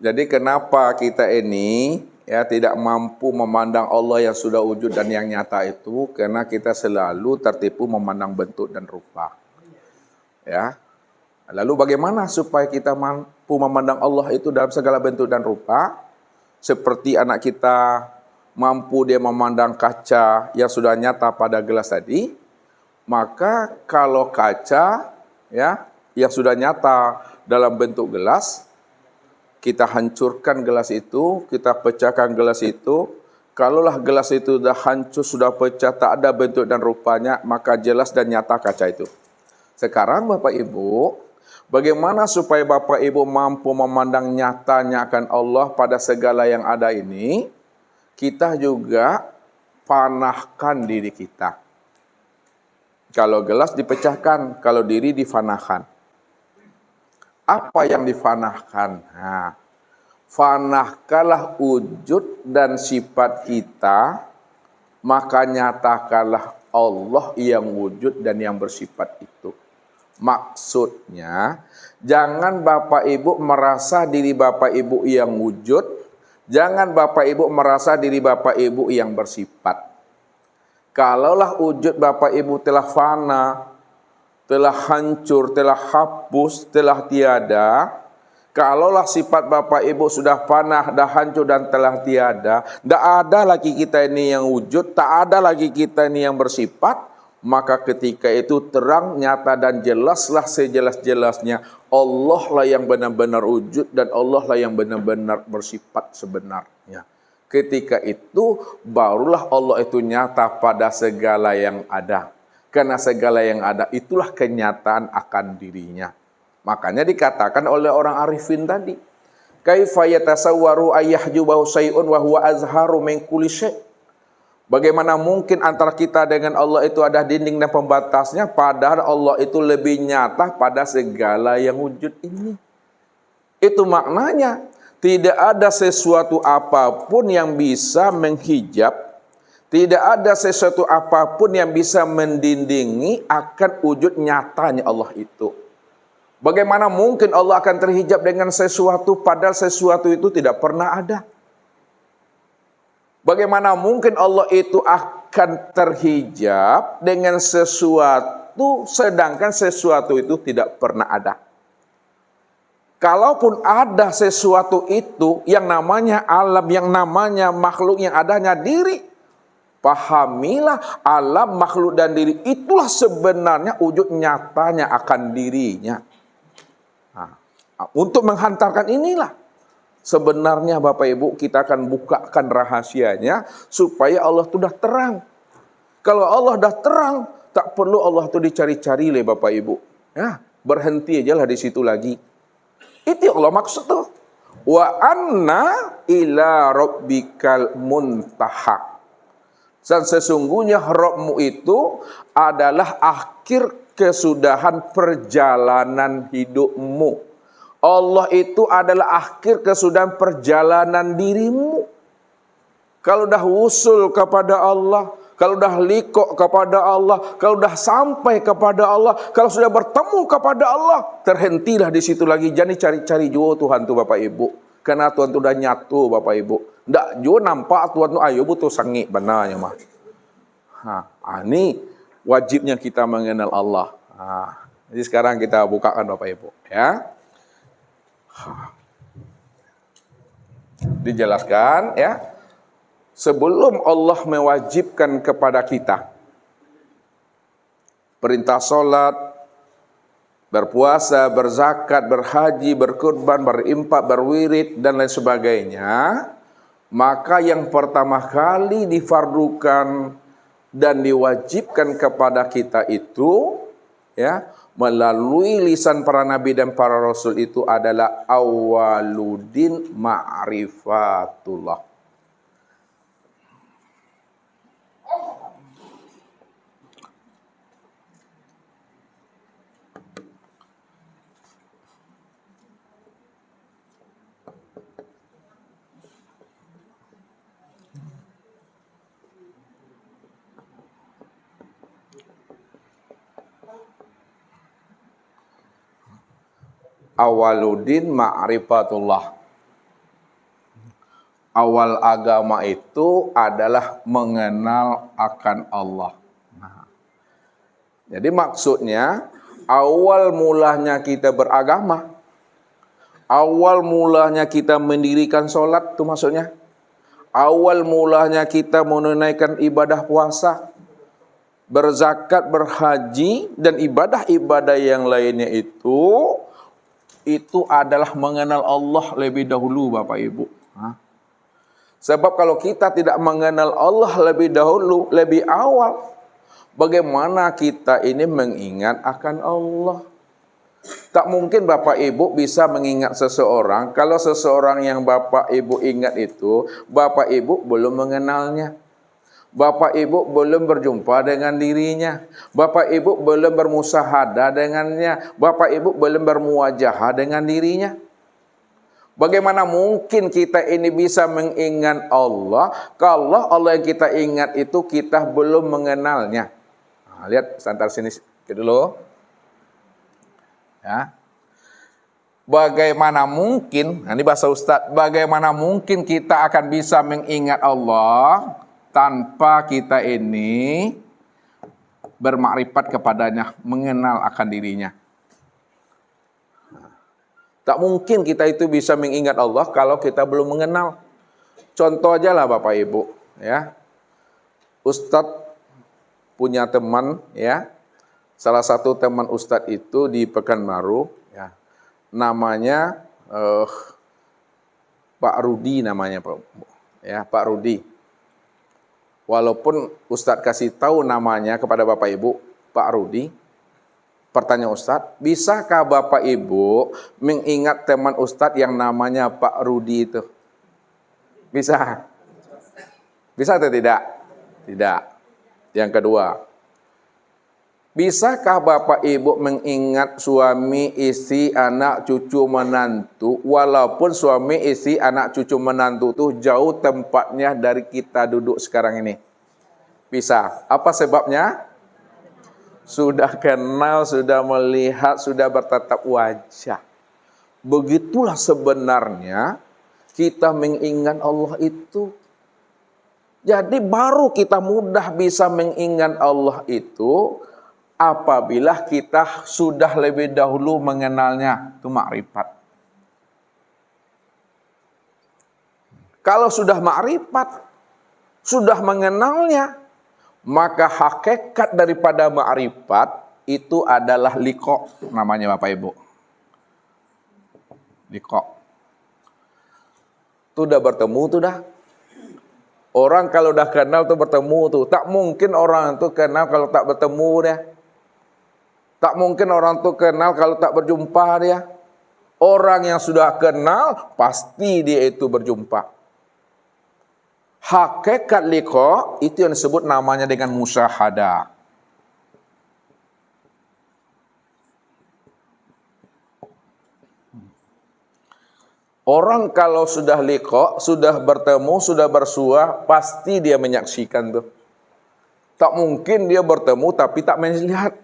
Jadi kenapa kita ini ya tidak mampu memandang Allah yang sudah wujud dan yang nyata itu? Karena kita selalu tertipu memandang bentuk dan rupa. Ya. Lalu bagaimana supaya kita mampu memandang Allah itu dalam segala bentuk dan rupa? Seperti anak kita mampu dia memandang kaca yang sudah nyata pada gelas tadi, maka kalau kaca ya yang sudah nyata dalam bentuk gelas, kita hancurkan gelas itu, kita pecahkan gelas itu. Kalaulah gelas itu sudah hancur, sudah pecah, tak ada bentuk dan rupanya, maka jelas dan nyata kaca itu. Sekarang Bapak Ibu, bagaimana supaya Bapak Ibu mampu memandang nyatanya akan Allah pada segala yang ada ini? Kita juga panahkan diri kita. Kalau gelas dipecahkan, kalau diri difanahkan. Apa yang difanahkan? Nah, fanahkanlah wujud dan sifat kita, maka nyatakanlah Allah yang wujud dan yang bersifat itu. Maksudnya, jangan Bapak Ibu merasa diri Bapak Ibu yang wujud, jangan Bapak Ibu merasa diri Bapak Ibu yang bersifat. Kalaulah wujud Bapak Ibu telah fana, telah hancur, telah hapus, telah tiada, kalaulah sifat Bapak Ibu sudah panah, dah hancur dan telah tiada, tak ada lagi kita ini yang wujud, tak ada lagi kita ini yang bersifat, maka ketika itu terang, nyata dan jelaslah sejelas-jelasnya Allah lah yang benar-benar wujud dan Allah lah yang benar-benar bersifat sebenarnya. Ketika itu barulah Allah itu nyata pada segala yang ada. Karena segala yang ada itulah kenyataan akan dirinya. Makanya dikatakan oleh orang arifin tadi, kaifa yatasawwaru ayyahjubahu syai'un wa huwa azharu min kulli syai'. Bagaimana mungkin antara kita dengan Allah itu ada dinding dan pembatasnya, padahal Allah itu lebih nyata pada segala yang wujud ini. Itu maknanya, tidak ada sesuatu apapun yang bisa menghijab, tidak ada sesuatu apapun yang bisa mendindingi akan wujud nyatanya Allah itu. Bagaimana mungkin Allah akan terhijab dengan sesuatu padahal sesuatu itu tidak pernah ada? Bagaimana mungkin Allah itu akan terhijab dengan sesuatu sedangkan sesuatu itu tidak pernah ada? Kalaupun ada sesuatu itu yang namanya alam, yang namanya makhluk, yang adanya diri, pahamilah alam, makhluk dan diri itulah sebenarnya wujud nyatanya akan dirinya. Nah, untuk menghantarkan inilah sebenarnya Bapak Ibu kita akan bukakan rahasianya supaya Allah itu dah terang. Kalau Allah dah terang, tak perlu Allah itu dicari-cari oleh Bapak Ibu. Ya, berhenti aja lah di situ lagi. Itu Allah maksud tuh. Wa anna ila rabbikal muntaha. Dan sesungguhnya Rabbmu itu adalah akhir kesudahan perjalanan hidupmu. Allah itu adalah akhir kesudahan perjalanan dirimu. Kalau dah wusul kepada Allah, kalau dah likok kepada Allah, kalau dah sampai kepada Allah, kalau sudah bertemu kepada Allah, terhentilah di situ lagi. Jangan cari-cari juga Tuhan tu Bapak Ibu. Karena Tuhan tu dah nyatu Bapak Ibu. Ndak juga nampak Tuhan tu ayo butuh sangit benarnya mah. Ini wajibnya kita mengenal Allah. Jadi sekarang kita bukakan Bapak Ibu ya. Dijelaskan ya. Sebelum Allah mewajibkan kepada kita perintah solat, berpuasa, berzakat, berhaji, berkurban, berimpak, berwirid, dan lain sebagainya, maka yang pertama kali difardukan dan diwajibkan kepada kita itu, ya, melalui lisan para nabi dan para rasul itu adalah awaludin ma'rifatullah. Awaludin ma'rifatullah. Awal agama itu adalah mengenal akan Allah. Nah, jadi maksudnya awal mulanya kita beragama, awal mulanya kita mendirikan sholat itu maksudnya. Awal mulanya kita menunaikan ibadah puasa, berzakat, berhaji, dan ibadah-ibadah yang lainnya itu adalah mengenal Allah lebih dahulu Bapak Ibu. Sebab kalau kita tidak mengenal Allah lebih dahulu, lebih awal, bagaimana kita ini mengingat akan Allah? Tak mungkin Bapak Ibu bisa mengingat seseorang kalau seseorang yang Bapak Ibu ingat itu Bapak Ibu belum mengenalnya. Bapak Ibu belum berjumpa dengan dirinya. Bapak Ibu belum bermusahadah dengannya. Bapak Ibu belum bermuwajahah dengan dirinya. Bagaimana mungkin kita ini bisa mengingat Allah kalau Allah yang kita ingat itu kita belum mengenalnya? Nah, lihat santar sini dulu. Ya. Bagaimana mungkin, nah ini bahasa Ustadz, bagaimana mungkin kita akan bisa mengingat Allah tanpa kita ini bermakrifat kepadanya, mengenal akan dirinya? Tak mungkin kita itu bisa mengingat Allah kalau kita belum mengenal. Contoh aja lah Bapak Ibu, ya. Ustadz punya teman, ya. Salah satu teman Ustadz itu di Pekanbaru, ya. Namanya Pak Rudi namanya, Pak. Ya, Pak Rudi. Walaupun Ustadz kasih tahu namanya kepada Bapak Ibu, Pak Rudi. Pertanyaan Ustadz, bisakah Bapak Ibu mengingat teman Ustadz yang namanya Pak Rudi itu? Bisa? Bisa atau tidak? Tidak. Yang kedua, bisakah Bapak Ibu mengingat suami, istri, anak, cucu, menantu, walaupun suami, istri, anak, cucu, menantu itu jauh tempatnya dari kita duduk sekarang ini? Bisa. Apa sebabnya? Sudah kenal, sudah melihat, sudah bertatap wajah. Begitulah sebenarnya kita mengingat Allah itu. Jadi baru kita mudah bisa mengingat Allah itu apabila kita sudah lebih dahulu mengenalnya, itu makrifat. Kalau sudah makrifat, sudah mengenalnya, maka hakikat daripada ma'rifat itu adalah liqa, namanya Bapak Ibu. Liqa. Itu udah bertemu tuh dah. Orang kalau udah kenal tuh bertemu tuh. Tak mungkin orang itu kenal kalau tak bertemu dia. Tak mungkin orang tuh kenal kalau tak berjumpa dia. Orang yang sudah kenal pasti dia itu berjumpa. Hakikat liqa itu yang disebut namanya dengan musyahadah. Orang kalau sudah liqa, sudah bertemu, sudah bersua, pasti dia menyaksikan tuh. Tak mungkin dia bertemu tapi tak melihat.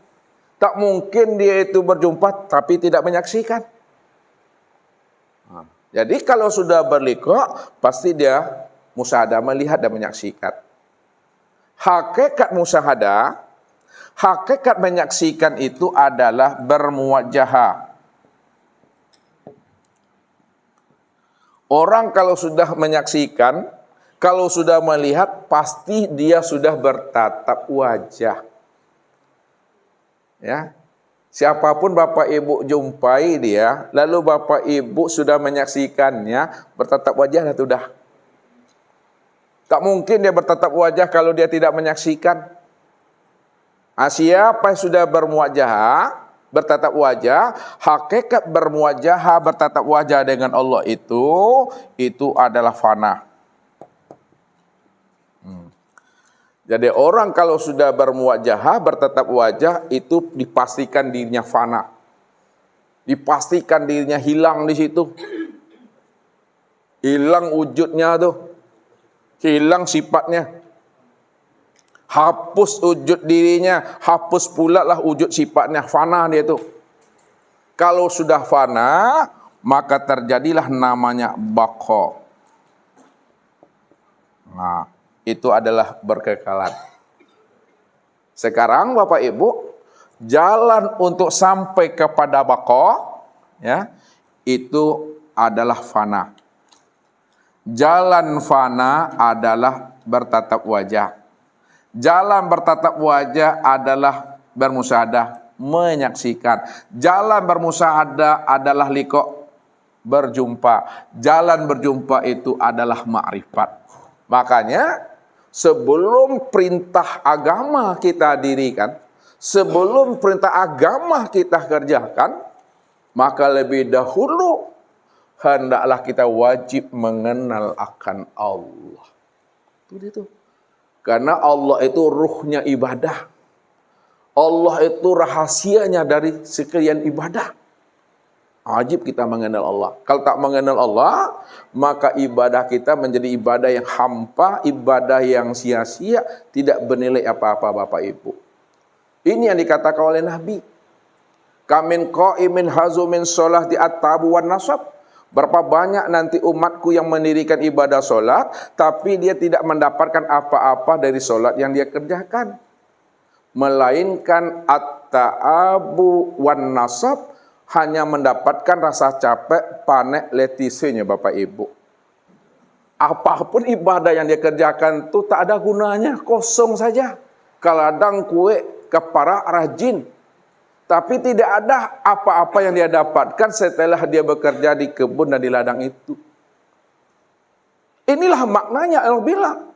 Tak mungkin dia itu berjumpa tapi tidak menyaksikan. Jadi kalau sudah berliqa, pasti dia musyahadah, melihat dan menyaksikan. Hakikat musyahadah, hakikat menyaksikan itu adalah bermuwajahah. Orang kalau sudah menyaksikan, kalau sudah melihat, pasti dia sudah bertatap wajah. Ya. Siapapun Bapak Ibu jumpai dia, lalu Bapak Ibu sudah menyaksikannya, bertatap wajah dah sudah. Tak mungkin dia bertatap wajah kalau dia tidak menyaksikan. Siapa yang sudah bermuwajahah, bertatap wajah, hakikat bermuwajahah, bertatap wajah dengan Allah itu adalah fana. Jadi orang kalau sudah bermuwajahah, bertatap wajah, itu dipastikan dirinya fana. Dipastikan dirinya hilang di situ. Hilang wujudnya tuh. Hilang sifatnya. Hapus wujud dirinya, hapus pula lah wujud sifatnya, fana dia tuh. Kalau sudah fana, maka terjadilah namanya baqa. Nah, itu adalah berkekalan. Sekarang Bapak Ibu, jalan untuk sampai kepada baqa, ya, itu adalah fana. Jalan fana adalah bertatap wajah. Jalan bertatap wajah adalah bermusyahadah, menyaksikan. Jalan bermusyahadah adalah liqa, berjumpa. Jalan berjumpa itu adalah ma'rifat. Makanya sebelum perintah agama kita dirikan, sebelum perintah agama kita kerjakan, maka lebih dahulu hendaklah kita wajib mengenal akan Allah. Itu. Karena Allah itu ruhnya ibadah. Allah itu rahasianya dari sekian ibadah. Wajib kita mengenal Allah. Kalau tak mengenal Allah, maka ibadah kita menjadi ibadah yang hampa, ibadah yang sia-sia, tidak bernilai apa-apa Bapak Ibu. Ini yang dikatakan oleh Nabi. Kamin qa'imin hazumin sholati at-tabu wan nasab. Berapa banyak nanti umatku yang mendirikan ibadah solat, tapi dia tidak mendapatkan apa-apa dari solat yang dia kerjakan. Melainkan at-ta'abu wan nasab, hanya mendapatkan rasa capek, panek, letisenya Bapak Ibu. Apapun ibadah yang dia kerjakan itu tak ada gunanya, kosong saja. Kaladang kue, kepara, rajin. Tapi tidak ada apa-apa yang dia dapatkan setelah dia bekerja di kebun dan di ladang itu. Inilah maknanya Allah bilang,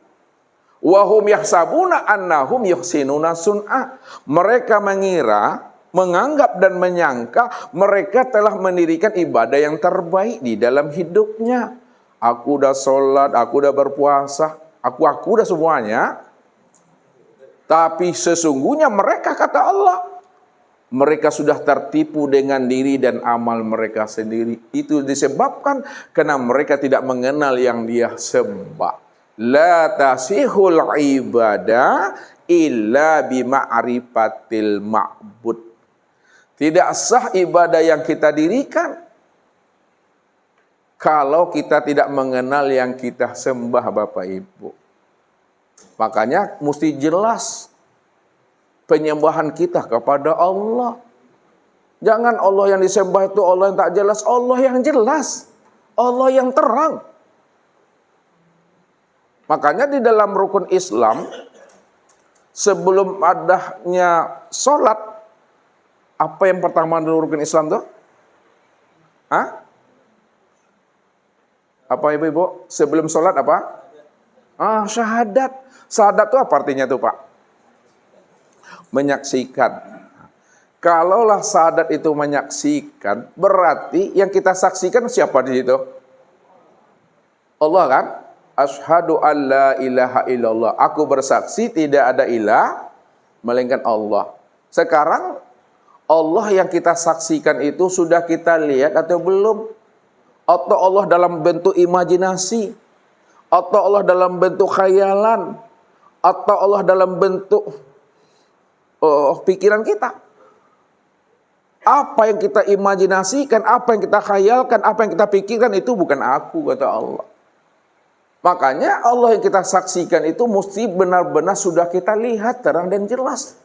wahum yahsabuna annahum yuhsinuna sun'a. Mereka mengira, menganggap dan menyangka mereka telah mendirikan ibadah yang terbaik di dalam hidupnya. Aku udah sholat, aku udah berpuasa, aku udah semuanya. Tapi sesungguhnya mereka, kata Allah, mereka sudah tertipu dengan diri dan amal mereka sendiri. Itu disebabkan karena mereka tidak mengenal yang dia sembah. La tasihul ibadah illa bima'rifatil ma'bud. Tidak sah ibadah yang kita dirikan kalau kita tidak mengenal yang kita sembah Bapak Ibu. Makanya mesti jelas penyembahan kita kepada Allah. Jangan Allah yang disembah itu Allah yang tak jelas. Allah yang jelas. Allah yang terang. Makanya di dalam rukun Islam, sebelum adanya sholat, apa yang pertama dalam rukun Islam itu? Apa ibu-ibu? Sebelum sholat apa? Syahadat. Syahadat itu apa artinya tuh Pak? Menyaksikan. Kalaulah syahadat itu menyaksikan, berarti yang kita saksikan siapa di situ? Allah kan? Asyhadu an la ilaha illallah. Aku bersaksi tidak ada ilah melainkan Allah. Sekarang Allah yang kita saksikan itu sudah kita lihat atau belum? Atau Allah dalam bentuk imajinasi? Atau Allah dalam bentuk khayalan? Atau Allah dalam bentuk pikiran kita? Apa yang kita imajinasikan, apa yang kita khayalkan, apa yang kita pikirkan itu bukan aku, kata Allah. Makanya Allah yang kita saksikan itu mesti benar-benar sudah kita lihat terang dan jelas.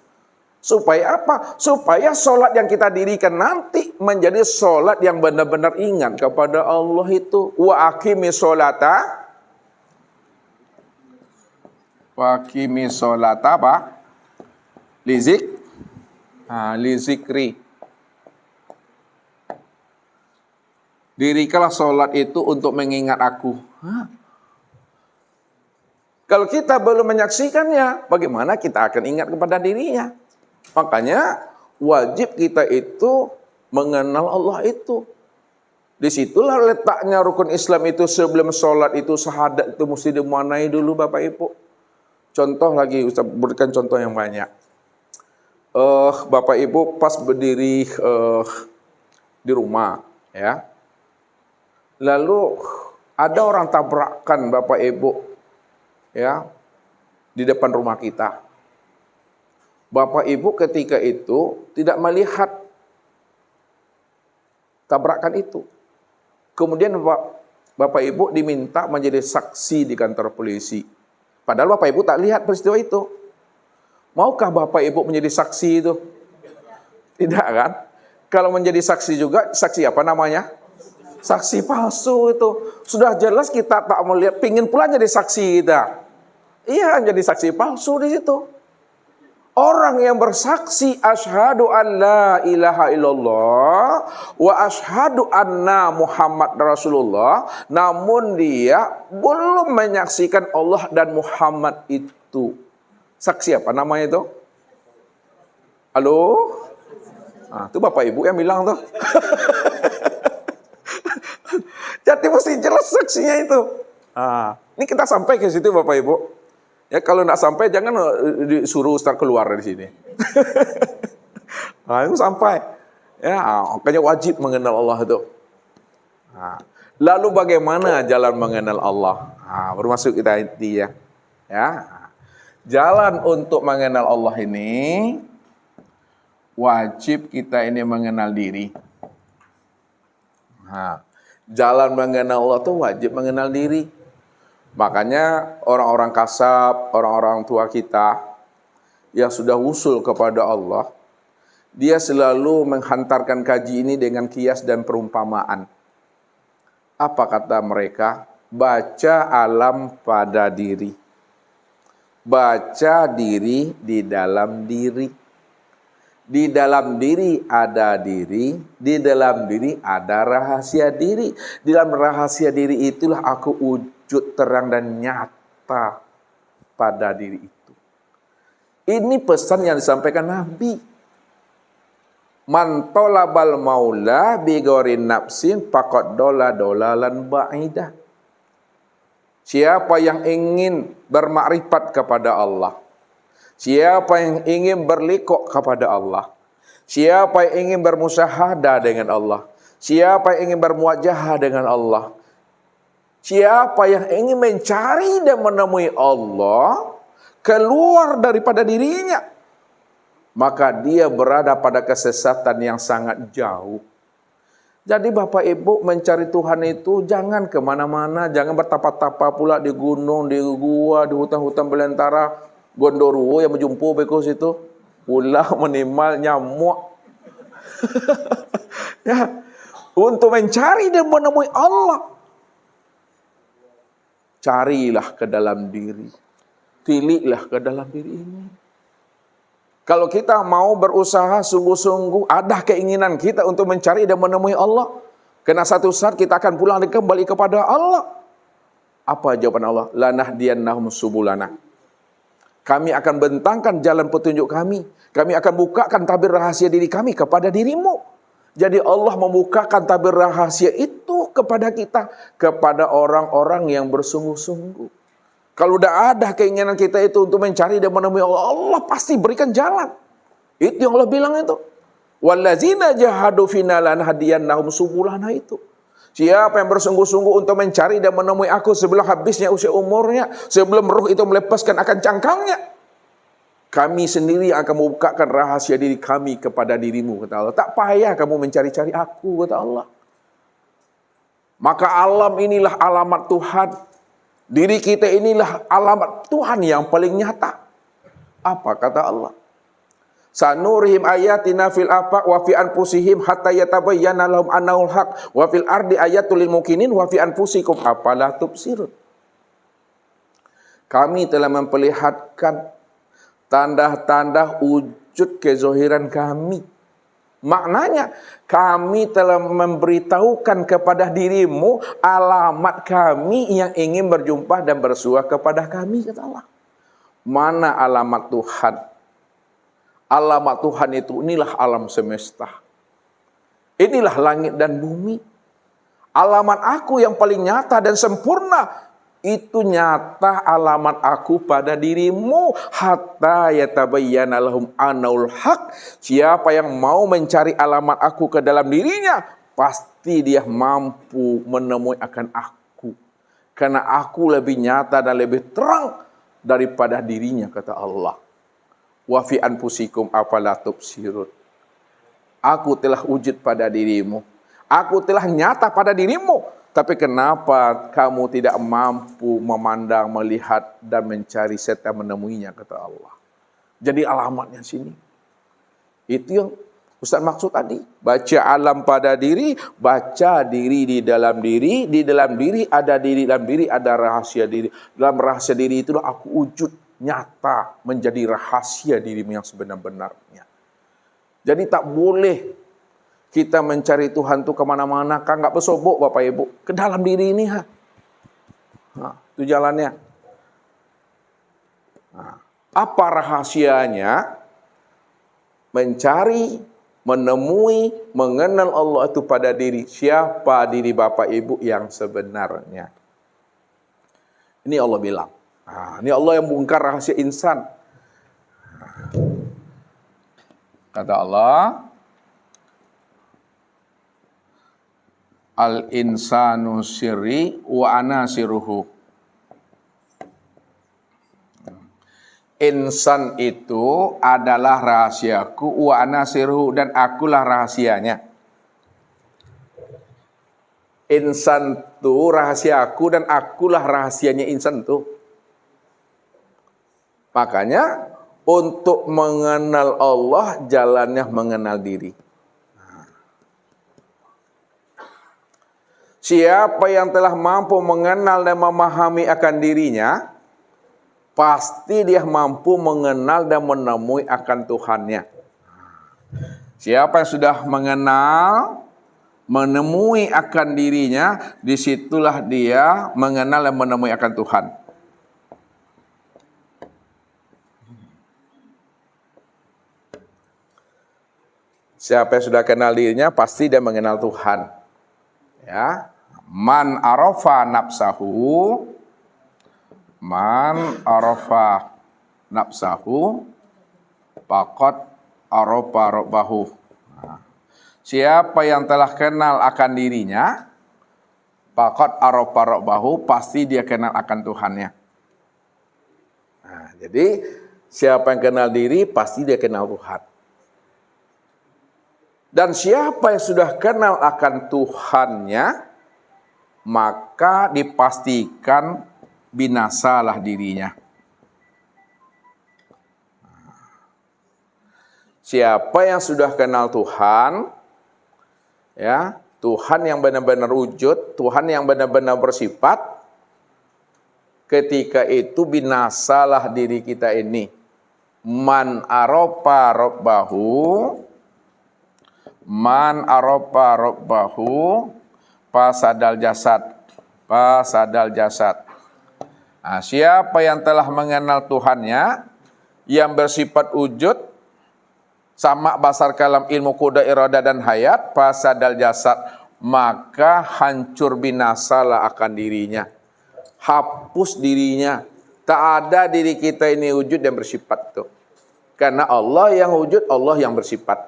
Supaya apa? Supaya sholat yang kita dirikan nanti menjadi sholat yang benar-benar ingat kepada Allah itu. Wa aqimi sholata. Wa aqimi sholata apa? Lizikri. Dirikanlah sholat itu untuk mengingat aku. Kalau kita belum menyaksikannya, bagaimana kita akan ingat kepada dirinya? Makanya wajib kita itu mengenal Allah itu. Disitulah letaknya rukun Islam itu. Sebelum sholat itu, syahadat itu mesti dimanai dulu Bapak Ibu. Contoh lagi, Ustaz berikan contoh yang banyak. Bapak Ibu pas berdiri di rumah, ya. Lalu ada orang tabrakan Bapak Ibu, ya, di depan rumah kita. Bapak Ibu ketika itu tidak melihat tabrakan itu. Kemudian Bapak Ibu diminta menjadi saksi di kantor polisi. Padahal Bapak Ibu tak lihat peristiwa itu. Maukah Bapak Ibu menjadi saksi itu? Tidak kan? Kalau menjadi saksi juga, saksi apa namanya? Saksi palsu itu. Sudah jelas kita tak melihat, pingin pula jadi saksi kita. Iya, jadi saksi palsu di situ. Orang yang bersaksi asyhadu an la ilaha illallah wa asyhadu anna Muhammad Rasulullah, namun dia belum menyaksikan Allah dan Muhammad itu. Saksi apa namanya itu? Halo? Nah, itu Bapak Ibu yang bilang tuh. Jadi mesti jelas saksinya itu. Nah, ini kita sampai ke situ Bapak Ibu. Ya kalau nggak sampai jangan disuruh Ustaz keluar dari sini. Nah, itu sampai. Ya, makanya wajib mengenal Allah itu. Nah, lalu bagaimana jalan mengenal Allah? Nah, bermasuk kita ini ya. Ya. Jalan untuk mengenal Allah ini wajib kita ini mengenal diri. Nah, jalan mengenal Allah itu wajib mengenal diri. Makanya orang-orang kasab, orang-orang tua kita yang sudah usul kepada Allah, dia selalu menghantarkan kaji ini dengan kias dan perumpamaan. Apa kata mereka? Baca alam pada diri. Baca diri di dalam diri. Di dalam diri ada diri, di dalam diri ada rahasia diri. Di dalam rahasia diri itulah aku wujud terang dan nyata pada diri itu. Ini pesan yang disampaikan Nabi. Man talabal maula bi ghairi nafsin faqad dolalan ba'idah. Siapa yang ingin bermakrifat kepada Allah, siapa yang ingin berlikok kepada Allah, siapa yang ingin bermusyahadah dengan Allah, siapa yang ingin bermuajahah dengan Allah, siapa yang ingin mencari dan menemui Allah keluar daripada dirinya, maka dia berada pada kesesatan yang sangat jauh. Jadi Bapak Ibu mencari Tuhan itu jangan kemana-mana, jangan bertapa-tapa pula di gunung, di gua, di hutan-hutan belantara, Gondoruo yang menjumpu bekus itu, ulah menimbal nyamuk. Ya, untuk mencari dan menemui Allah, carilah ke dalam diri, tililah ke dalam diri ini. Kalau kita mau berusaha sungguh-sungguh, ada keinginan kita untuk mencari dan menemui Allah, karena satu saat kita akan pulang dan kembali kepada Allah. Apa jawaban Allah? Lanahdiyannahum subulana. Kami akan bentangkan jalan petunjuk kami. Kami akan bukakan tabir rahasia diri kami kepada dirimu. Jadi Allah membukakan tabir rahasia itu kepada kita, kepada orang-orang yang bersungguh-sungguh. Kalau udah ada keinginan kita itu untuk mencari dan menemui Allah, Allah pasti berikan jalan. Itu yang Allah bilang itu. Wallazina jahadu fina lanahdiyannahum subulana itu. Siapa yang bersungguh-sungguh untuk mencari dan menemui aku sebelum habisnya usia umurnya, sebelum ruh itu melepaskan akan cangkangnya, kami sendiri akan membukakan rahasia diri kami kepada dirimu, kata Allah. Tak payah kamu mencari-cari aku, kata Allah. Maka alam inilah alamat Tuhan. Diri kita inilah alamat Tuhan yang paling nyata. Apa kata Allah? Sanurihim ayatina fil afaq wa fi anfusihim hatta yatabayyana lahum annahul haq wa fil ardi ayatul lil mukminin wa fi anfusikum afala tubsirun. Kami telah memperlihatkan tanda-tanda wujud kezohiran kami. Maknanya kami telah memberitahukan kepada dirimu alamat kami yang ingin berjumpa dan bersua kepada kami, kata Allah. Mana alamat Tuhan? Alamat Tuhan itu inilah alam semesta. Inilah langit dan bumi. Alamat aku yang paling nyata dan sempurna. Itu nyata alamat aku pada dirimu. Hatta yatabayyana lahum annaul haq. Siapa yang mau mencari alamat aku ke dalam dirinya, pasti dia mampu menemui akan aku. Karena aku lebih nyata dan lebih terang daripada dirinya, kata Allah. Wa fi anfusikum afala tubsirun. Aku telah wujud pada dirimu. Aku telah nyata pada dirimu. Tapi kenapa kamu tidak mampu memandang, melihat, dan mencari serta menemuinya, kata Allah. Jadi alamatnya sini. Itu yang Ustaz maksud tadi. Baca alam pada diri, baca diri di dalam diri ada diri dalam diri, ada rahasia diri. Dalam rahasia diri itulah aku wujud nyata menjadi rahasia dirimu yang sebenar-benarnya. Jadi tak boleh kita mencari Tuhan itu kemana-mana, kan nggak bersobok Bapak Ibu. Ke dalam diri ini, itu jalannya. Apa rahasianya? Mencari, menemui, mengenal Allah itu pada diri. Siapa diri Bapak Ibu yang sebenarnya? Ini Allah bilang. Ini Allah yang bongkar rahasia insan. Kata Allah, al-insanu sirri wa ana siruhu. Insan itu adalah rahasiaku, wa ana siruhu, dan akulah rahasianya. Insan itu rahasiaku dan akulah rahasianya insan itu. Makanya untuk mengenal Allah, jalannya mengenal diri. Siapa yang telah mampu mengenal dan memahami akan dirinya, pasti dia mampu mengenal dan menemui akan Tuhannya. Siapa yang sudah mengenal, menemui akan dirinya, disitulah dia mengenal dan menemui akan Tuhan. Siapa yang sudah kenal dirinya, pasti dia mengenal Tuhan. Ya, man arafa nafsahu, man arafa nafsahu, faqad arafa rabbahu. Siapa yang telah kenal akan dirinya, faqad arafa rabbahu, pasti dia kenal akan Tuhannya. Jadi siapa yang kenal diri, pasti dia kenal Tuhan. Dan siapa yang sudah kenal akan Tuhannya, maka dipastikan binasalah dirinya. Siapa yang sudah kenal Tuhan, ya, Tuhan yang benar-benar wujud, Tuhan yang benar-benar bersifat, ketika itu binasalah diri kita ini. Man arafa rabbahu, man arafa rabbahu fasadal jasad, fasadal jasad. Siapa yang telah mengenal Tuhannya, yang bersifat wujud, sama basar kalam ilmu kuda irada dan hayat, fasadal jasad, maka hancur binasalah akan dirinya, hapus dirinya. Tak ada diri kita ini wujud dan bersifat tuh, karena Allah yang wujud, Allah yang bersifat.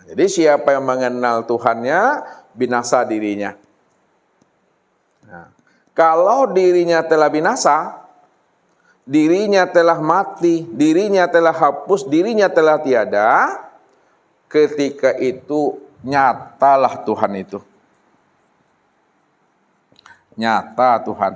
Jadi siapa yang mengenal Tuhannya, binasa dirinya. Kalau dirinya telah binasa, dirinya telah mati, dirinya telah hapus, dirinya telah tiada, ketika itu nyatalah Tuhan itu. Nyata Tuhan.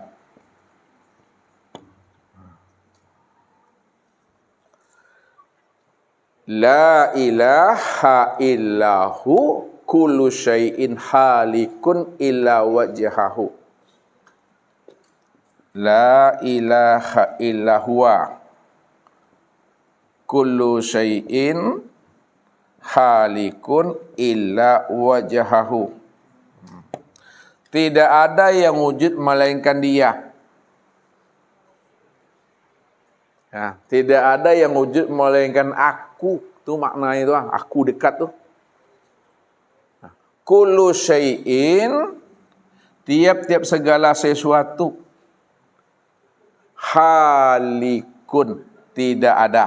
La ilaha illahu kullu syai'in halikun illa wajhahu. La ilaha illa huwa kullu syai'in halikun illa wajhahu. Tidak ada yang wujud melainkan Dia. Ya, tidak ada yang wujud melainkan aku. Itu maknanya itu, aku dekat tuh. Kullu syai'in, tiap-tiap segala sesuatu, halikun, tidak ada.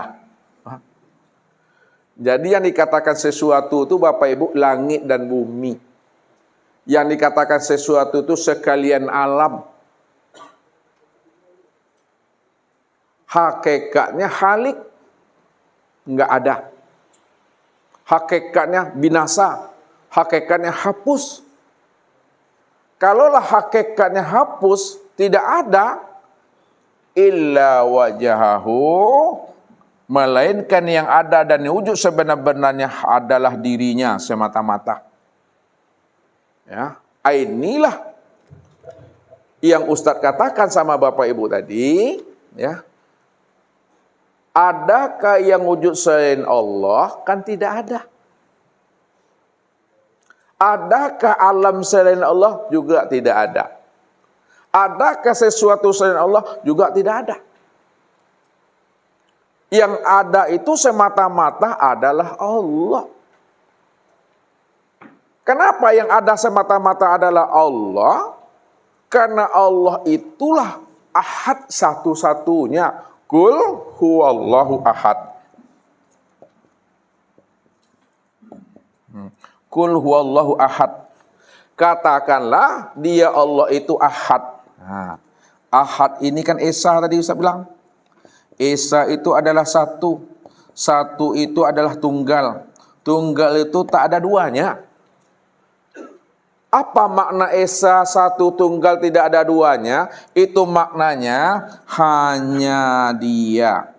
Jadi yang dikatakan sesuatu itu Bapak Ibu, langit dan bumi. Yang dikatakan sesuatu itu sekalian alam. Hakikatnya halik, enggak ada. Hakikatnya binasa, hakikatnya hapus. Kalaulah hakikatnya hapus, tidak ada, illa wajahahu, melainkan yang ada dan wujud sebenar-benarnya adalah dirinya semata-mata. Ya, inilah yang Ustadz katakan sama Bapak Ibu tadi, ya. Adakah yang wujud selain Allah? Kan tidak ada. Adakah alam selain Allah? Juga tidak ada. Adakah sesuatu selain Allah? Juga tidak ada. Yang ada itu semata-mata adalah Allah. Kenapa yang ada semata-mata adalah Allah? Karena Allah itulah ahad satu-satunya. Qul huwallahu ahad. Qul huwallahu ahad. Katakanlah dia Allah itu ahad. Nah, ahad ini kan Esa tadi Ustaz bilang. Esa itu adalah satu. Satu itu adalah tunggal. Tunggal itu tak ada duanya. Apa makna Esa satu tunggal tidak ada duanya? Itu maknanya hanya dia.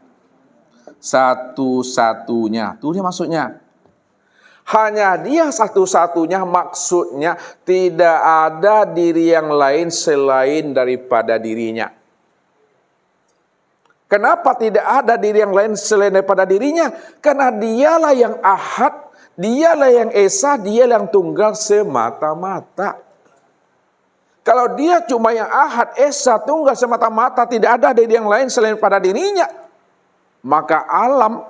Satu-satunya. Itu dia maksudnya. Hanya dia satu-satunya, maksudnya tidak ada diri yang lain selain daripada dirinya. Kenapa tidak ada diri yang lain selain daripada dirinya? Karena dialah yang ahad, dialah yang esa, dialah yang tunggal semata-mata. Kalau dia cuma yang ahad, esa, tunggal semata-mata, tidak ada diri yang lain selain pada dirinya, maka alam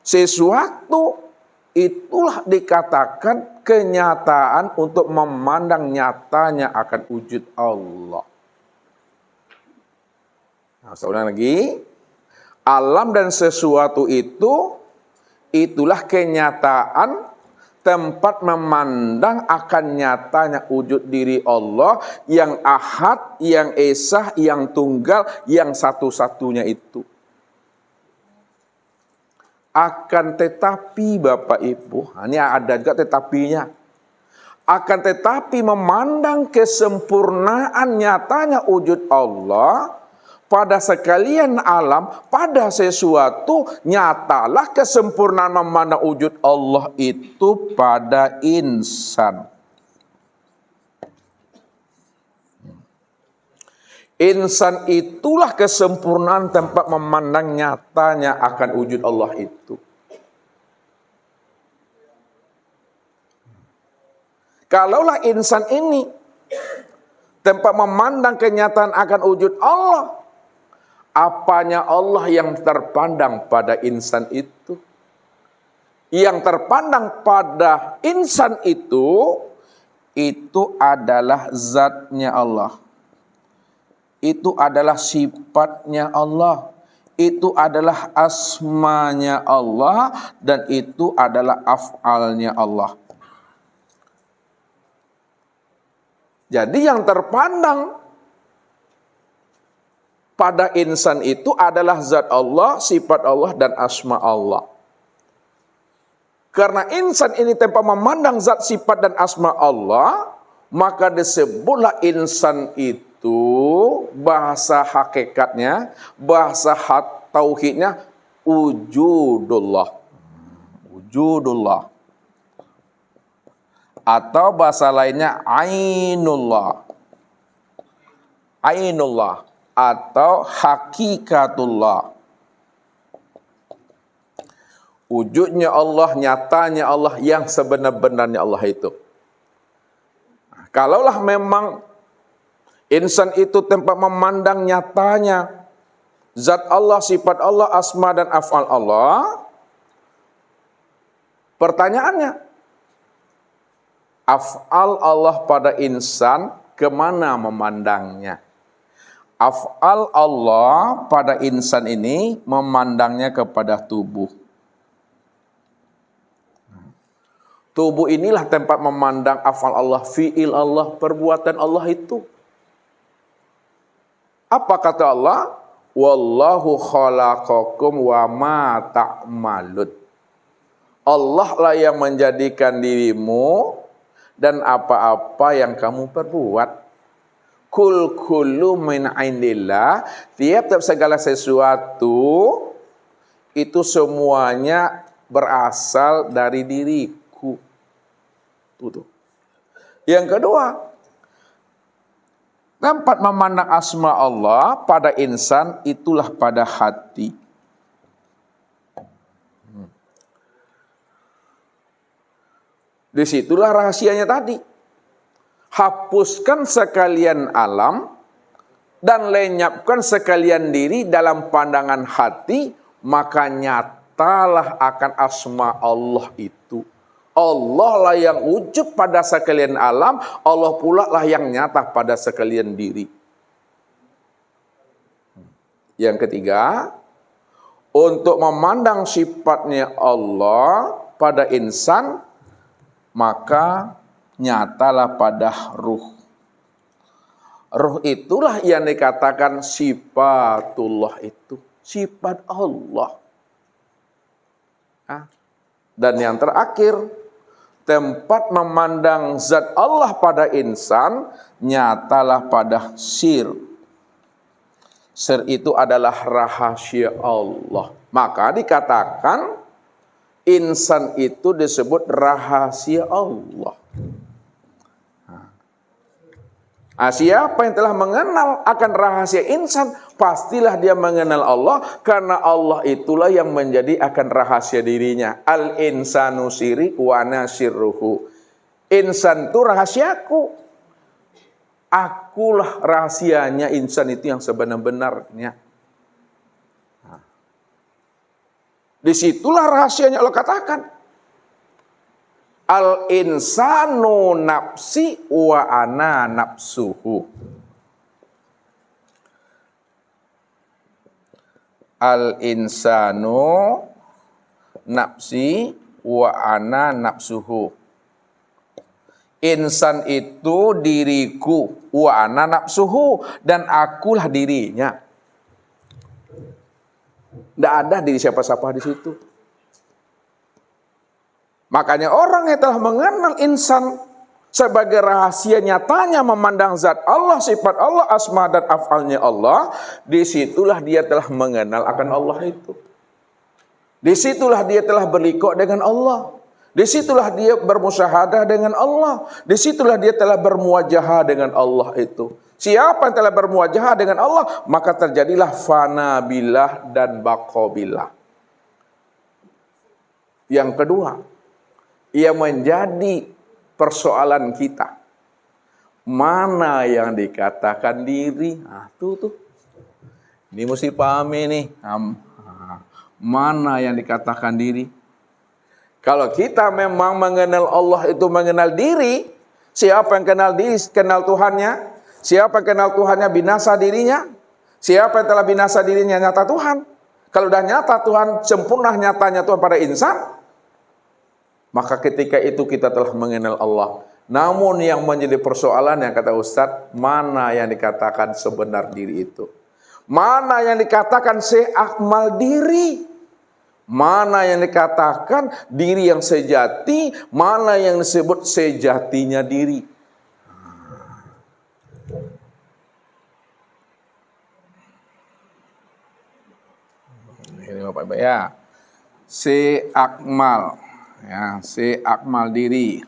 sesuatu itulah dikatakan kenyataan untuk memandang nyatanya akan wujud Allah. Nah, saya ulang lagi. Alam dan sesuatu itu, itulah kenyataan tempat memandang akan nyatanya wujud diri Allah yang ahad, yang esah, yang tunggal, yang satu-satunya itu. Akan tetapi Bapak Ibu, ini ada juga tetapinya. Akan tetapi memandang kesempurnaan nyatanya wujud Allah pada sekalian alam, pada sesuatu, nyatalah kesempurnaan memandang wujud Allah itu pada insan. Insan itulah kesempurnaan tempat memandang nyatanya akan wujud Allah itu. Kalaulah insan ini tempat memandang kenyataan akan wujud Allah, apanya Allah yang terpandang pada insan itu? Yang terpandang pada insan itu adalah zatnya Allah. Itu adalah sifatnya Allah, itu adalah asmanya Allah, dan itu adalah af'alnya Allah. Jadi yang terpandang pada insan itu adalah zat Allah, sifat Allah, dan asma Allah. Karena insan ini tanpa memandang zat, sifat, dan asma Allah, maka disebutlah insan itu bahasa hakikatnya, bahasa tauhidnya wujudullah. Wujudullah. Atau bahasa lainnya ainullah. Ainullah atau hakikatullah. Wujudnya Allah, nyatanya Allah, yang sebenar-benarnya Allah itu. Kalaulah memang insan itu tempat memandang nyatanya zat Allah, sifat Allah, asma dan af'al Allah, pertanyaannya, af'al Allah pada insan kemana memandangnya? Af'al Allah pada insan ini memandangnya kepada tubuh. Tubuh inilah tempat memandang af'al Allah, fi'il Allah, perbuatan Allah itu. Apa kata Allah? Wallahu khalaqakum wa ma ta'malun. Allah lah yang menjadikan dirimu dan apa-apa yang kamu perbuat. Kul kullu min indillah, tiap-tiap segala sesuatu itu semuanya berasal dari diriku. Tuh. Yang kedua, tempat memandang asma Allah pada insan itulah pada hati. Disitulah rahasianya tadi. Hapuskan sekalian alam dan lenyapkan sekalian diri dalam pandangan hati, maka nyatalah akan asma Allah itu. Allah lah yang wujud pada sekalian alam, Allah pula lah yang nyata pada sekalian diri. Yang ketiga, untuk memandang sifatnya Allah pada insan, maka nyatalah pada ruh. Ruh itulah yang dikatakan sifatullah itu. Sifat Allah. Dan yang terakhir, tempat memandang zat Allah pada insan, nyatalah pada sir. Sir itu adalah rahasia Allah. Maka dikatakan insan itu disebut rahasia Allah. Siapa yang telah mengenal akan rahasia insan, pastilah dia mengenal Allah, karena Allah itulah yang menjadi akan rahasia dirinya. Al-insanu siri wa ana sirruhu. Insan itu rahasiaku. Akulah rahasianya insan itu yang sebenar-benarnya. Disitulah rahasianya Allah katakan. Al-insanu nafsi wa ana nafsuhu. Al-insanu nafsi wa ana nafsuhu. Insan itu diriku, wa ana nafsuhu, dan akulah dirinya. Tidak ada diri siapa-siapa di situ. Makanya orang yang telah mengenal insan sebagai rahasia nyatanya memandang zat Allah, sifat Allah, asma dan af'alnya Allah, disitulah dia telah mengenal akan Allah itu. Disitulah dia telah berliqa'ah dengan Allah. Disitulah dia bermusyahadah dengan Allah. Disitulah dia telah bermuwajahah dengan Allah itu. Siapa yang telah bermuwajahah dengan Allah, maka terjadilah fana billah dan baqa billah. Yang kedua, ia menjadi persoalan kita. Mana yang dikatakan diri? Tuh. Ini mesti pahami nih. Mana yang dikatakan diri? Kalau kita memang mengenal Allah itu mengenal diri, siapa yang kenal diri, kenal Tuhannya. Siapa yang kenal Tuhannya, binasa dirinya. Siapa yang telah binasa dirinya, nyata Tuhan. Kalau sudah nyata Tuhan, sempurna nyatanya Tuhan pada insan, maka ketika itu kita telah mengenal Allah. Namun yang menjadi persoalan yang kata Ustadz, mana yang dikatakan sebenar diri itu? Mana yang dikatakan seakmal diri? Mana yang dikatakan diri yang sejati? Mana yang disebut sejatinya diri? Ini Bapak-Ibu ya. Seakmal. Ya, seakmal diri,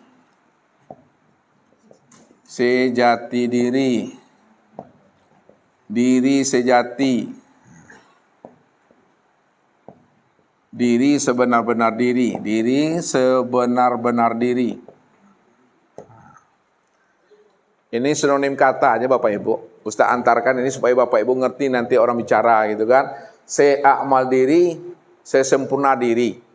sejati diri, diri sejati, diri sebenar-benar diri, diri sebenar-benar diri. Ini sinonim kata aja Bapak Ibu. Ustaz antarkan ini supaya Bapak Ibu ngerti nanti orang bicara gitu kan. Seakmal diri, sesempurna diri.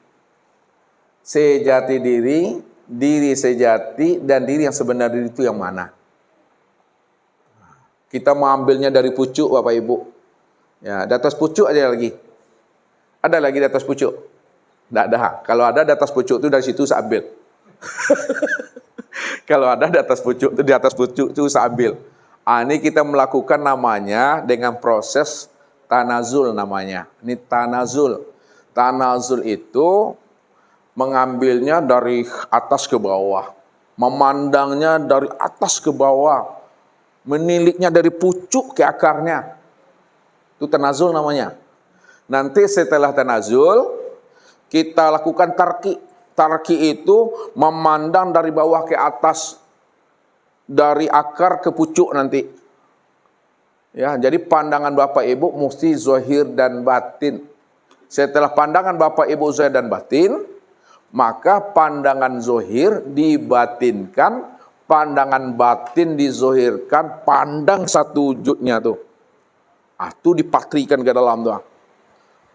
Sejati diri, diri sejati, dan diri yang sebenar diri itu yang mana? Kita mengambilnya dari pucuk Bapak Ibu. Ya, di atas pucuk aja lagi. Ada lagi di atas pucuk? Tidak ada. Kalau ada di atas pucuk itu dari situ saya ambil. Kalau ada di atas pucuk itu saya ambil. Ini kita melakukan namanya dengan proses tanazul namanya. Ini tanazul. Tanazul itu mengambilnya dari atas ke bawah. memandangnya dari atas ke bawah, meniliknya dari pucuk ke akarnya. Itu tanazul namanya. Nanti setelah tanazul, kita lakukan tarki. Tarki itu memandang dari bawah ke atas, dari akar ke pucuk nanti. Ya, jadi pandangan Bapak Ibu mesti zahir dan batin. Setelah pandangan Bapak Ibu zahir dan batin, maka pandangan zahir dibatinkan, pandangan batin dizohirkan, pandang satu wujudnya tuh. Itu dipatrikan ke dalam tuh.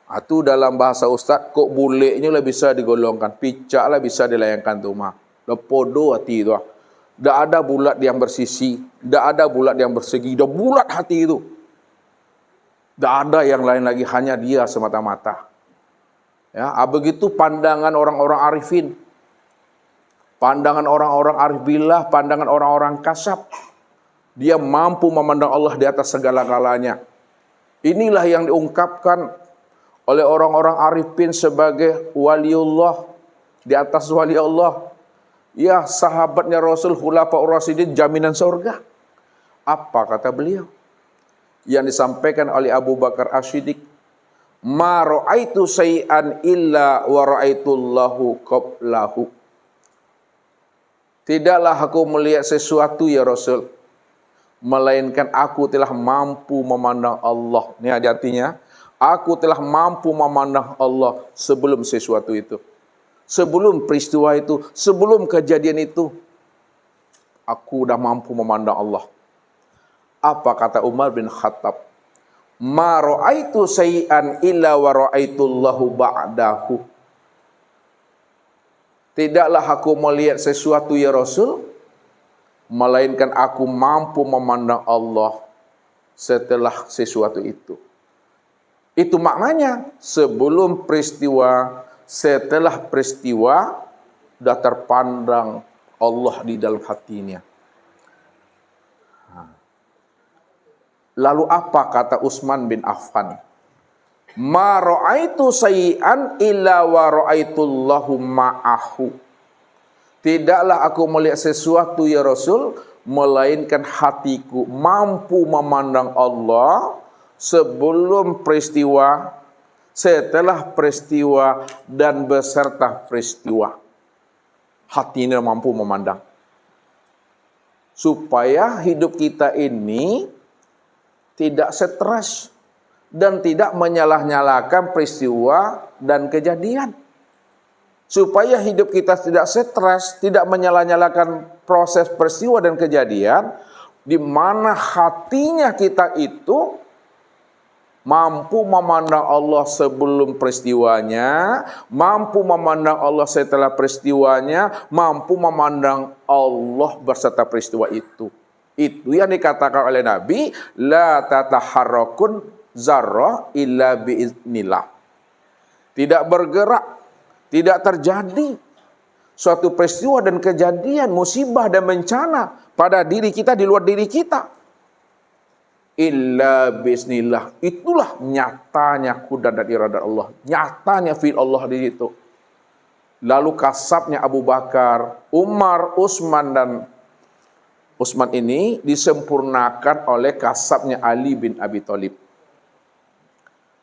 Itu dalam bahasa Ustaz, kok buleknya lah bisa digolongkan, picak lah bisa dilayangkan tuh mah. Lepodo hati itu. Tidak ada bulat yang bersisi, tidak ada bulat yang bersegi, udah bulat hati itu. Tidak ada yang lain lagi, hanya dia semata-mata. Ya, begitu pandangan orang-orang arifin, pandangan orang-orang arif billah, pandangan orang-orang kasab. Dia mampu memandang Allah di atas segala-galanya. Inilah yang diungkapkan oleh orang-orang arifin sebagai waliullah, di atas wali Allah. Ya, sahabatnya Rasul Khulafaur Rasyidin jaminan surga. Apa kata beliau? Yang disampaikan oleh Abu Bakar As-Siddiq, ma ra'aitu syai'an illa wa ra'aitullahu qablahu. Tidaklah aku melihat sesuatu ya Rasul, melainkan aku telah mampu memandang Allah. Ini artinya, aku telah mampu memandang Allah sebelum sesuatu itu. Sebelum peristiwa itu, sebelum kejadian itu, aku sudah mampu memandang Allah. Apa kata Umar bin Khattab? Ma ra'aitu syai'an illa wa ra'aitullahu ba'dahu. Tidaklah aku melihat sesuatu ya Rasul, melainkan aku mampu memandang Allah setelah sesuatu itu. Itu maknanya, sebelum peristiwa, setelah peristiwa, sudah terpandang Allah di dalam hatinya. Lalu apa kata Utsman bin Affan? Ma ra'aitu syai'an illa wa ra'aitullahu ma'ahu. Tidaklah aku melihat sesuatu ya Rasul, melainkan hatiku mampu memandang Allah sebelum peristiwa, setelah peristiwa, dan beserta peristiwa. Hatinya mampu memandang. Supaya hidup kita ini tidak stres dan tidak menyalah-nyalakan peristiwa dan kejadian. Supaya hidup kita tidak stres, tidak menyalah-nyalakan proses peristiwa dan kejadian, di mana hatinya kita itu mampu memandang Allah sebelum peristiwanya, mampu memandang Allah setelah peristiwanya, mampu memandang Allah beserta peristiwa itu. Itu yang dikatakan oleh Nabi, la tataharrakun zarrah illa biiznillah. Tidak bergerak, tidak terjadi suatu peristiwa dan kejadian, musibah dan bencana pada diri kita, di luar diri kita, illa biiznillah. Itulah nyatanya kudrat dan iradat Allah, nyatanya fi'il Allah di situ. Lalu kasabnya Abu Bakar, Umar, Utsman, dan Utsman ini disempurnakan oleh kasabnya Ali bin Abi Thalib.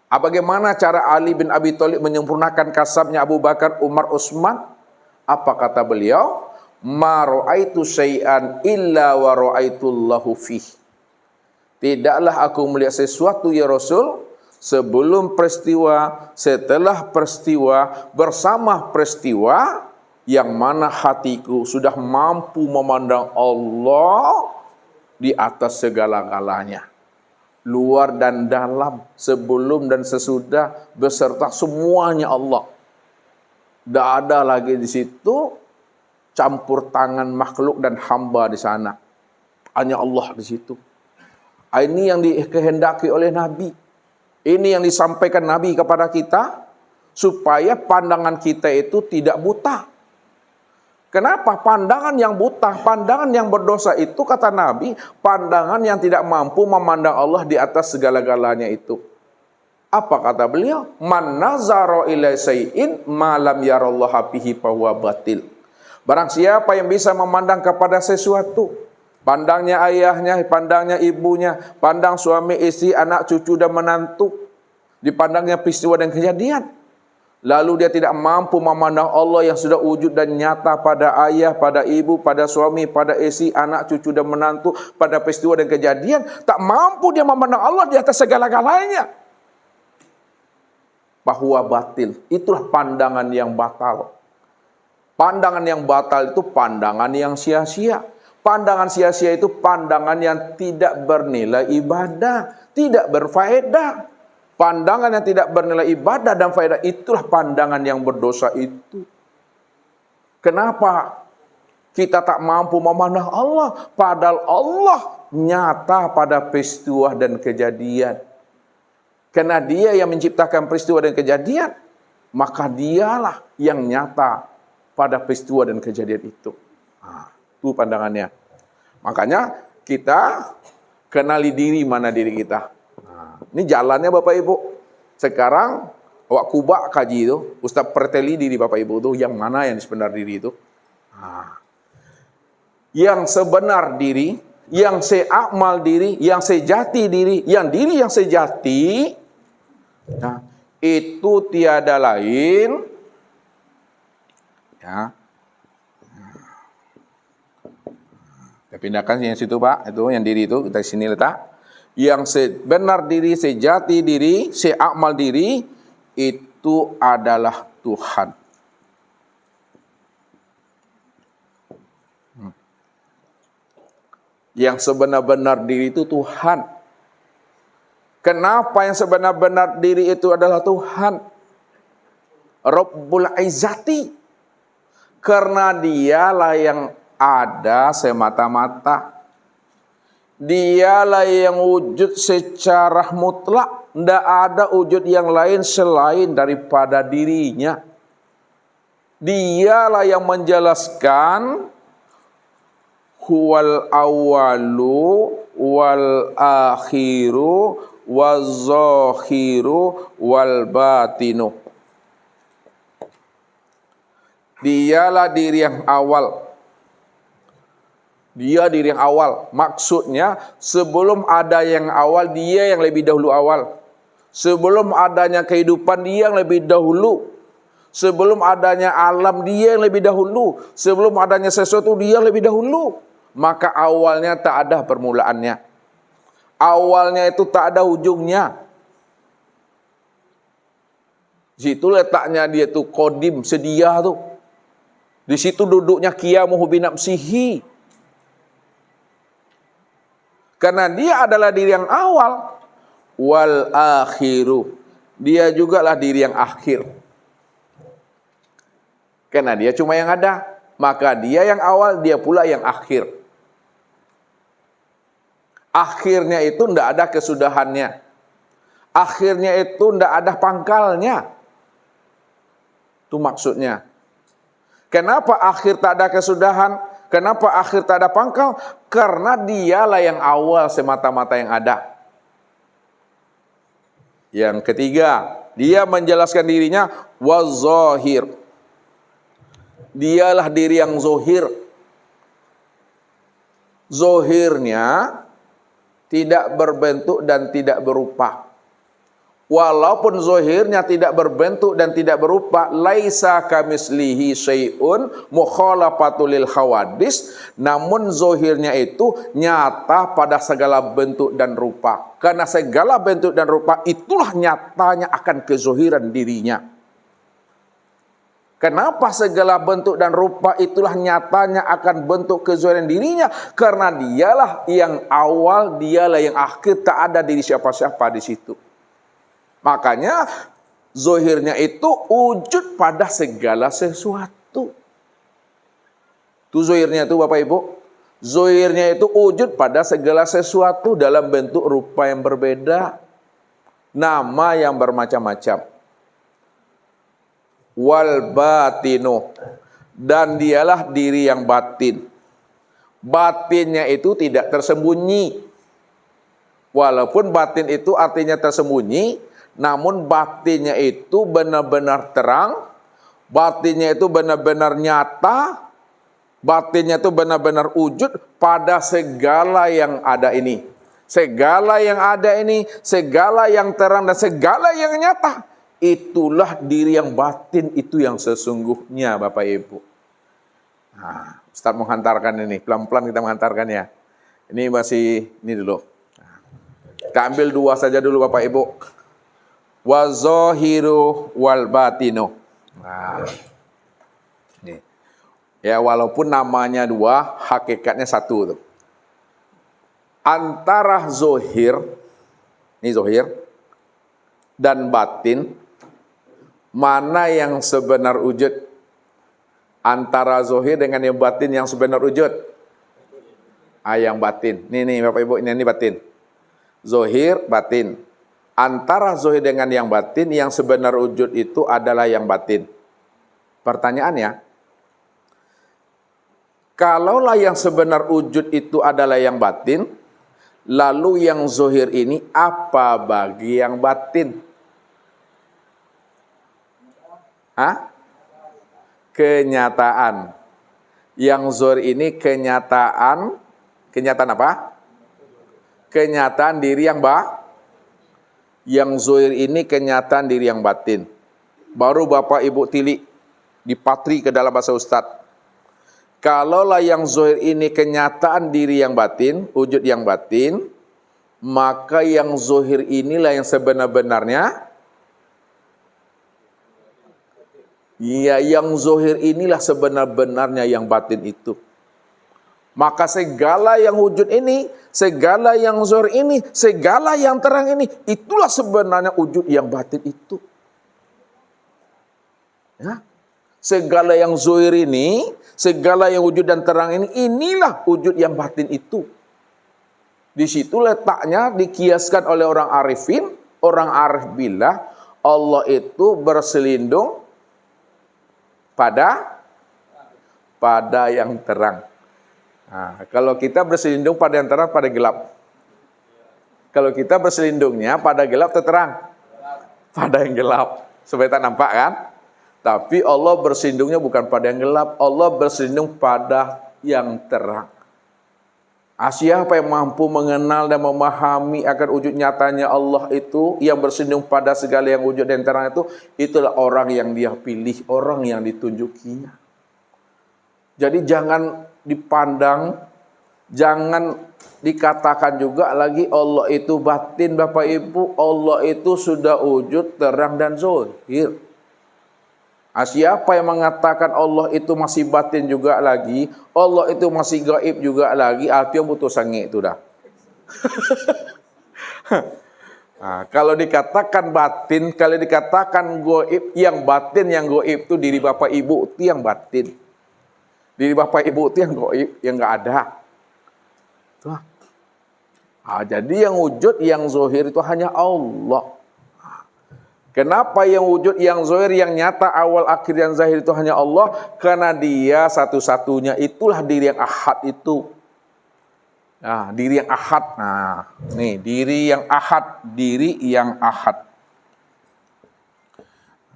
Bagaimana cara Ali bin Abi Thalib menyempurnakan kasabnya Abu Bakar, Umar, Utsman? Apa kata beliau? Ma ra'aitu syai'an illa wa ra'aitullahu fih. Tidaklah aku melihat sesuatu ya Rasul sebelum peristiwa, setelah peristiwa, bersama peristiwa, yang mana hatiku sudah mampu memandang Allah di atas segala-galanya, luar dan dalam, sebelum dan sesudah, beserta semuanya Allah. Tidak ada lagi di situ campur tangan makhluk dan hamba di sana. Hanya Allah di situ. Ini yang dikehendaki oleh Nabi. Ini yang disampaikan Nabi kepada kita, supaya pandangan kita itu tidak buta. Kenapa? Pandangan yang buta, pandangan yang berdosa itu, kata Nabi, pandangan yang tidak mampu memandang Allah di atas segala-galanya itu. Apa kata beliau? Man nazara ila syai'in ma lam yarallaha bihi fahuwa batil. Barang siapa yang bisa memandang kepada sesuatu, pandangnya ayahnya, pandangnya ibunya, pandang suami, istri, anak, cucu, dan menantu, dipandangnya peristiwa dan kejadian, lalu dia tidak mampu memandang Allah yang sudah wujud dan nyata pada ayah, pada ibu, pada suami, pada istri, anak, cucu, dan menantu, pada peristiwa dan kejadian, tak mampu dia memandang Allah di atas segala-galanya. Bahwa batil, itulah pandangan yang batal. Pandangan yang batal itu pandangan yang sia-sia. Pandangan sia-sia itu pandangan yang tidak bernilai ibadah, tidak berfaedah. Pandangan yang tidak bernilai ibadah dan faedah, itulah pandangan yang berdosa itu. Kenapa kita tak mampu memandang Allah? Padahal Allah nyata pada peristiwa dan kejadian. Karena dia yang menciptakan peristiwa dan kejadian, maka dialah yang nyata pada peristiwa dan kejadian itu. Itu pandangannya. Makanya kita kenali diri, mana diri kita. Ini jalannya Bapak Ibu. Sekarang awak kubak kaji itu, Ustaz perteli diri Bapak Ibu itu, yang mana yang sebenar diri itu. Yang sebenar diri, yang seakmal diri, yang sejati diri, yang diri yang sejati, nah, itu tiada lain, ya. Kita pindahkan yang situ Pak, itu yang diri itu kita sini letak. Yang sebenar diri, sejati diri, seakmal diri, itu adalah Tuhan. Yang sebenar-benar diri itu Tuhan. Kenapa yang sebenar-benar diri itu adalah Tuhan? Rabbul Izzati. Karena dialah yang ada semata-mata. Dialah yang wujud secara mutlak. Tidak ada wujud yang lain selain daripada dirinya. Dialah yang menjelaskan huwal awalu wal akhiru waz-zahiru wal batinu. Dialah diri yang awal. Dia diri yang awal. Maksudnya sebelum ada yang awal, dia yang lebih dahulu awal. Sebelum adanya kehidupan, dia yang lebih dahulu. Sebelum adanya alam, dia yang lebih dahulu. Sebelum adanya sesuatu, dia yang lebih dahulu. Maka awalnya tak ada permulaannya. Awalnya itu tak ada ujungnya. Di situ letaknya dia tuh kodim, sedia tuh. Di situ duduknya qiyamuhu binafsihi. Karena dia adalah diri yang awal. Wal akhiru. Dia juga lah diri yang akhir. Karena dia cuma yang ada. Maka dia yang awal, dia pula yang akhir. Akhirnya itu tidak ada kesudahannya. Akhirnya itu tidak ada pangkalnya. Itu maksudnya. Kenapa akhir tak ada kesudahan? Kenapa akhir tak ada pangkal? Karena dialah yang awal semata-mata yang ada. Yang ketiga, dia menjelaskan dirinya waz-zahir. Dialah diri yang zohir. Zohirnya tidak berbentuk dan tidak berupa. Walaupun zohirnya tidak berbentuk dan tidak berupa, laisa kamislihi syai'un mukhalafatul lil hawadis, namun zohirnya itu nyata pada segala bentuk dan rupa. Karena segala bentuk dan rupa itulah nyatanya akan kezohiran dirinya. Kenapa segala bentuk dan rupa itulah nyatanya akan bentuk kezohiran dirinya? Karena dialah yang awal, dialah yang akhir, tak ada diri siapa-siapa di situ. Makanya zohirnya itu wujud pada segala sesuatu. Itu zohirnya itu Bapak Ibu. Zohirnya itu wujud pada segala sesuatu dalam bentuk rupa yang berbeda. Nama yang bermacam-macam. Wal batinu. Dan dialah diri yang batin. Batinnya itu tidak tersembunyi. Walaupun batin itu artinya tersembunyi, namun batinnya itu benar-benar terang, batinnya itu benar-benar nyata, Batinnya itu benar-benar wujud pada segala yang ada ini. Segala yang ada ini, segala yang terang dan segala yang nyata. Itulah diri yang batin itu yang sesungguhnya, Bapak Ibu. Nah, Ustaz menghantarkan ini, pelan-pelan kita menghantarkannya. Ini masih, ini dulu. Kita ambil dua saja dulu Bapak Ibu. Wa zahiru wal batinu. Nah, ini. Ya walaupun namanya dua, hakikatnya satu tuh. Antara zohir, ini zohir, dan batin, mana yang sebenar wujud? Antara zohir dengan yang batin yang sebenar wujud? Yang batin. Nih Bapak Ibu, ini batin. Zohir, batin. Antara zohir dengan yang batin, yang sebenar wujud itu adalah yang batin. Pertanyaannya, kalaulah yang sebenar wujud itu adalah yang batin, lalu yang zohir ini apa bagi yang batin? Kenyataan. Yang zohir ini kenyataan apa? Kenyataan diri yang Yang zohir ini kenyataan diri yang batin. Baru Bapak Ibu tilik, dipatri ke dalam bahasa Ustadz. Kalaulah yang zohir ini kenyataan diri yang batin, wujud yang batin, maka yang zohir inilah yang sebenar-benarnya. Ya, yang zohir inilah sebenar-benarnya yang batin itu. Maka segala yang wujud ini, segala yang zohir ini, segala yang terang ini, itulah sebenarnya wujud yang batin itu. Ya. Segala yang zohir ini, segala yang wujud dan terang ini, inilah wujud yang batin itu. Di situ letaknya dikiaskan oleh orang arifin, orang arif billah, Allah itu berselindung pada yang terang. Nah, kalau kita berselindung pada yang terang, pada gelap. Kalau kita berselindungnya pada gelap atau terang? Pada yang gelap. Supaya tak nampak kan? Tapi Allah berselindungnya bukan pada yang gelap. Allah berselindung pada yang terang. Siapa yang mampu mengenal dan memahami akan wujud nyatanya Allah itu, yang berselindung pada segala yang wujud dan terang itu, itulah orang yang dia pilih, orang yang ditunjukinya. Jadi jangan dipandang, jangan dikatakan juga lagi Allah itu batin Bapak Ibu. Allah itu sudah wujud, terang dan zohir. Siapa yang mengatakan Allah itu masih batin juga lagi, Allah itu masih gaib juga lagi, artinya butuh sange itu dah. Nah, kalau dikatakan batin, kalau dikatakan gaib, yang batin yang gaib itu diri Bapak Ibu itu yang batin. Diri Bapak Ibu itu yang gaib, yang enggak ada. Tuh. Jadi yang wujud, yang zohir itu hanya Allah. Kenapa yang wujud, yang zohir, yang nyata, awal, akhir, yang zahir itu hanya Allah? Karena dia satu-satunya, itulah diri yang ahad itu. Nah, diri yang ahad. Nah, nih, diri yang ahad. Diri yang ahad.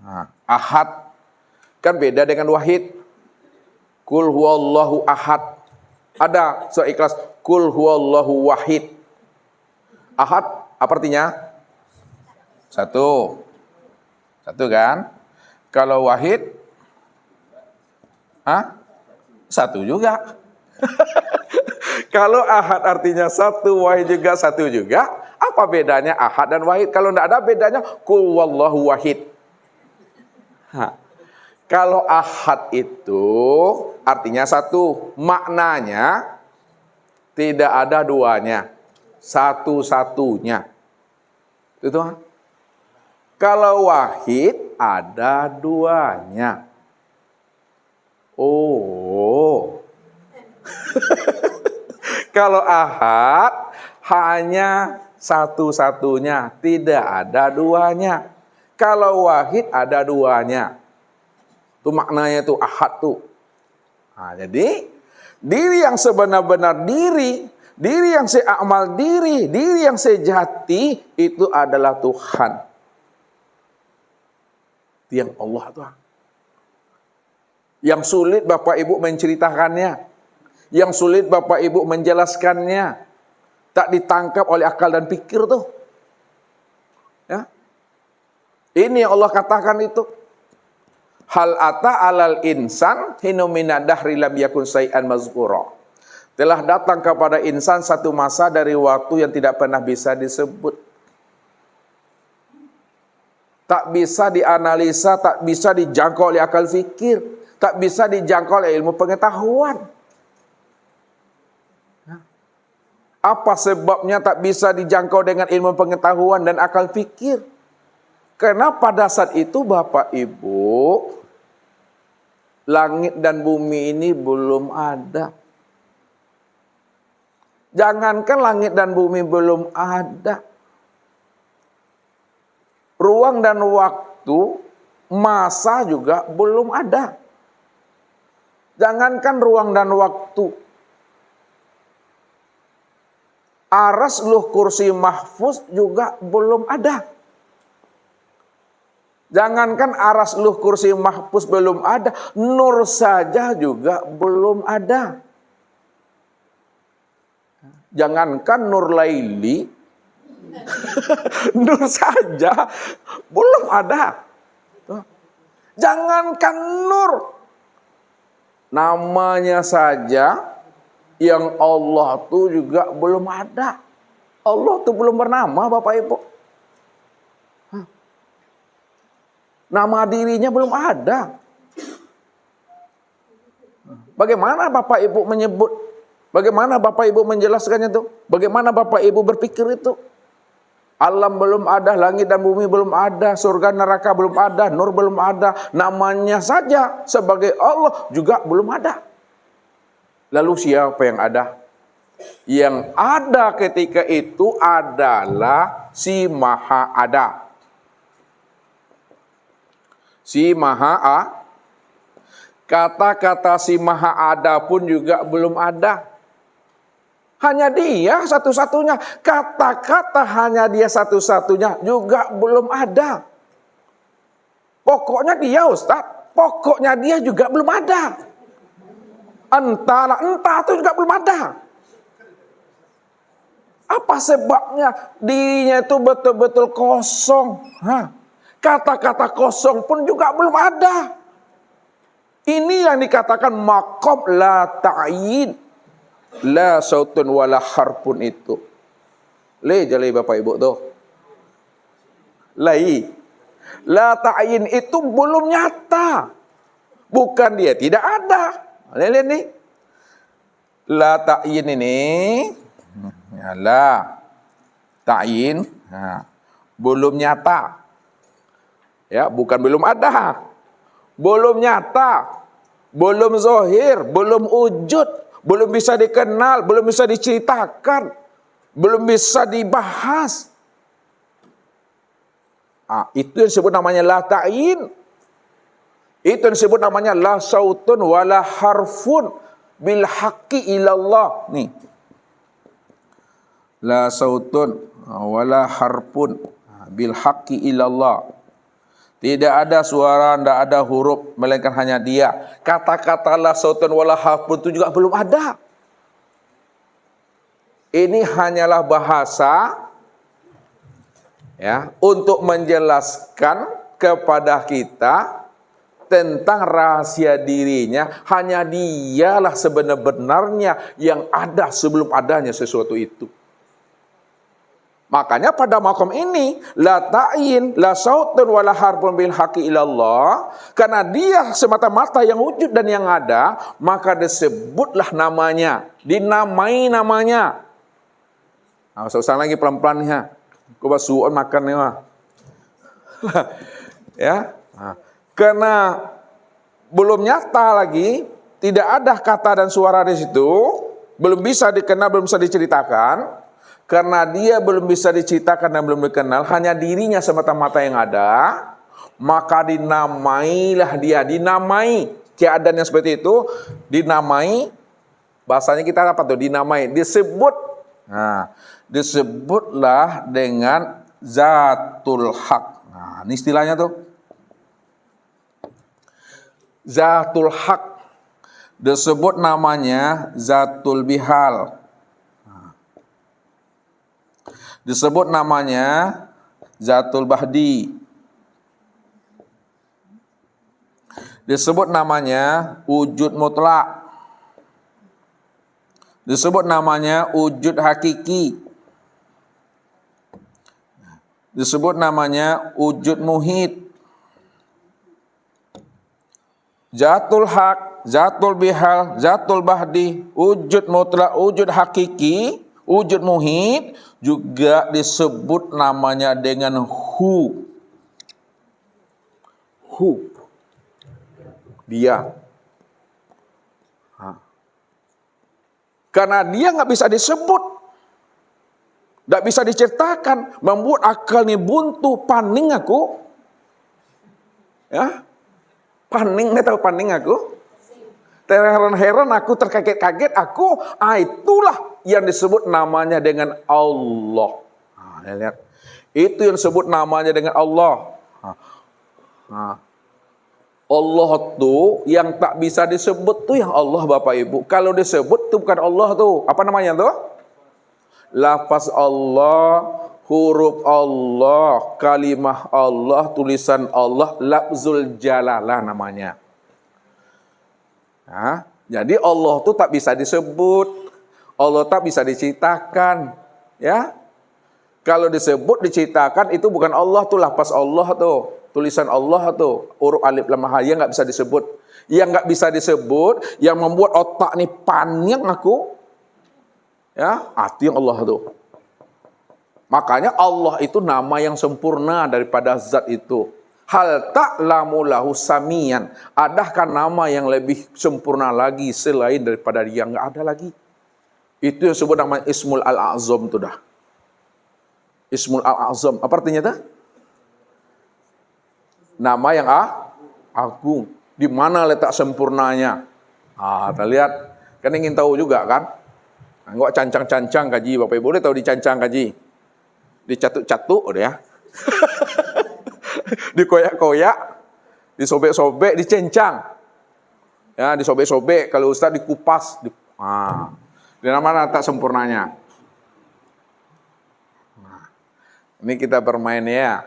Nah, ahad kan beda dengan wahid. Kul huwallahu ahad. Ada surah Ikhlas, kul huwallahu wahid. Ahad, apa artinya? Satu. Satu kan? Kalau wahid, satu juga. Kalau ahad artinya satu, wahid juga satu juga. Apa bedanya ahad dan wahid? Kalau tidak ada bedanya, kul wallahu wahid. Kalau ahad itu artinya satu, maknanya tidak ada duanya, satu-satunya. Itu kan? Kalau wahid ada duanya. Oh. Kalau ahad hanya satu-satunya, tidak ada duanya. Kalau wahid ada duanya. Itu maknanya itu ahad tuh. Nah, jadi diri yang sebenar-benar diri yang seamal diri yang sejati itu adalah Tuhan. Yang Allah Tuhan. Yang sulit Bapak Ibu menceritakannya. Yang sulit Bapak Ibu menjelaskannya. Tak ditangkap oleh akal dan pikir tuh. Ya. Ini yang Allah katakan itu. Hal ata alal insan hinu minad dahri lam yakun syai'an mazkura. Telah datang kepada insan satu masa dari waktu yang tidak pernah bisa disebut. Tak bisa dianalisa, tak bisa dijangkau oleh akal fikir, tak bisa dijangkau oleh ilmu pengetahuan. Apa sebabnya tak bisa dijangkau dengan ilmu pengetahuan dan akal fikir? Karena pada saat itu Bapak Ibu, langit dan bumi ini belum ada. Jangankan langit dan bumi belum ada. Ruang dan waktu, masa juga belum ada. Jangankan ruang dan waktu. Aras luh kursi mahfuz juga belum ada. Jangankan aras luh kursi mahfuz belum ada, nur saja juga belum ada. Jangankan nur laili, nur saja belum ada. Jangankan nur, namanya saja yang Allah tuh juga belum ada. Allah tuh belum bernama Bapak Ibu. Nama dirinya belum ada. Bagaimana Bapak Ibu menyebut? Bagaimana Bapak Ibu menjelaskannya itu? Bagaimana Bapak Ibu berpikir itu? Alam belum ada, langit dan bumi belum ada, surga neraka belum ada, nur belum ada. Namanya saja sebagai Allah juga belum ada. Lalu siapa yang ada? Yang ada ketika itu adalah si Maha Ada. Si Maha A. Kata-kata si Maha Ada pun juga belum ada. Hanya dia satu-satunya. Kata-kata hanya dia satu-satunya juga belum ada. Pokoknya dia Ustaz. Pokoknya dia juga belum ada. Entah itu juga belum ada. Apa sebabnya? Dirinya itu betul-betul kosong. Kata-kata kosong pun juga belum ada. Ini yang dikatakan maqam la ta'yin. La sautun wala harpun itu. Jalai Bapak Ibu tuh. La ta'yin itu belum nyata. Bukan dia tidak ada. Lihat nih. La ta'yin ini. Ya, la ta'yin. Belum nyata. Ya, bukan belum ada. Belum nyata. Belum zahir. Belum wujud. Belum bisa dikenal. Belum bisa diceritakan. Belum bisa dibahas. Itu yang disebut namanya la ta'yin. Itu yang disebut namanya la sautun wala harfun bil haqqi ilallah. Nih. La sautun wala harfun bil haqqi ilallah. Tidak ada suara, tidak ada huruf, melainkan hanya dia. Kata-kata la sautun wala harfun itu juga belum ada. Ini hanyalah bahasa ya untuk menjelaskan kepada kita tentang rahasia dirinya. Hanya dialah sebenar-benarnya yang ada sebelum adanya sesuatu itu. Makanya pada makom ini la ta'yin la sautun wala harfun bil haqqi ilallah, karena dia semata-mata yang wujud dan yang ada, maka disebutlah namanya, dinamai namanya. Usah lagi pelan-pelan ya. Coba suon makan nih mah. Ya. Karena belum nyata lagi, tidak ada kata dan suara di situ, belum bisa dikenal, belum bisa diceritakan. Karena dia belum bisa diceritakan dan belum dikenal, hanya dirinya semata-mata yang ada, maka dinamailah dia, dinamai keadaan yang seperti itu, dinamai, bahasanya kita apa tuh, dinamai, disebut, disebutlah dengan zatul haq. Ini istilahnya tuh. Zatul haq disebut namanya zatul bihal. Disebut namanya zatul bahdi. Disebut namanya wujud mutlak. Disebut namanya wujud hakiki. Disebut namanya wujud muhit. Zatul haq, zatul bihal, zatul bahdi, wujud mutlak, wujud hakiki, wujud muhit, juga disebut namanya dengan hu. Hu. Dia. Karena dia nggak bisa disebut, nggak bisa diceritakan, membuat akal ini buntu, paning aku. Ya, paning, nggak tahu paning aku. Terheran-heran aku, terkaget-kaget aku. Itulah yang disebut namanya dengan Allah. Lihat, itu yang disebut namanya dengan Allah. Allah tuh yang tak bisa disebut tuh yang Allah Bapak Ibu. Kalau disebut tuh bukan Allah tuh. Apa namanya tuh? Lafaz Allah, huruf Allah, kalimah Allah, tulisan Allah, lafzul jalalah namanya. Nah, jadi Allah tuh tak bisa disebut. Allah tak bisa diciptakan. Ya. Kalau disebut, diciptakan itu bukan Allah tuh, lafaz Allah tuh. Tulisan Allah tuh, huruf alif lam ha, yang nggak bisa disebut. Yang nggak bisa disebut, yang membuat otak nih panik aku, ya, itu yang Allah tuh. Makanya Allah itu nama yang sempurna daripada zat itu. Hal ta'lamu lahu samiyan. Adakah nama yang lebih sempurna lagi selain daripada dia? Nggak ada lagi. Itu yang disebut nama Ismul Al-A'zam tuh dah. Ismul Al-A'zam. Apa artinya dah? Nama yang agung. Di mana letak sempurnanya? Kita lihat. Kan ingin tahu juga kan? Nggak cancang-cancang kaji. Bapak Ibu boleh tahu dicancang kaji. Dicatuk-catuk ya. Dikoyak-koyak. Disobek-sobek, dicencang. Ya, disobek-sobek. Kalau Ustaz dikupas. Di mana letak sempurnanya? Ini kita bermain ya.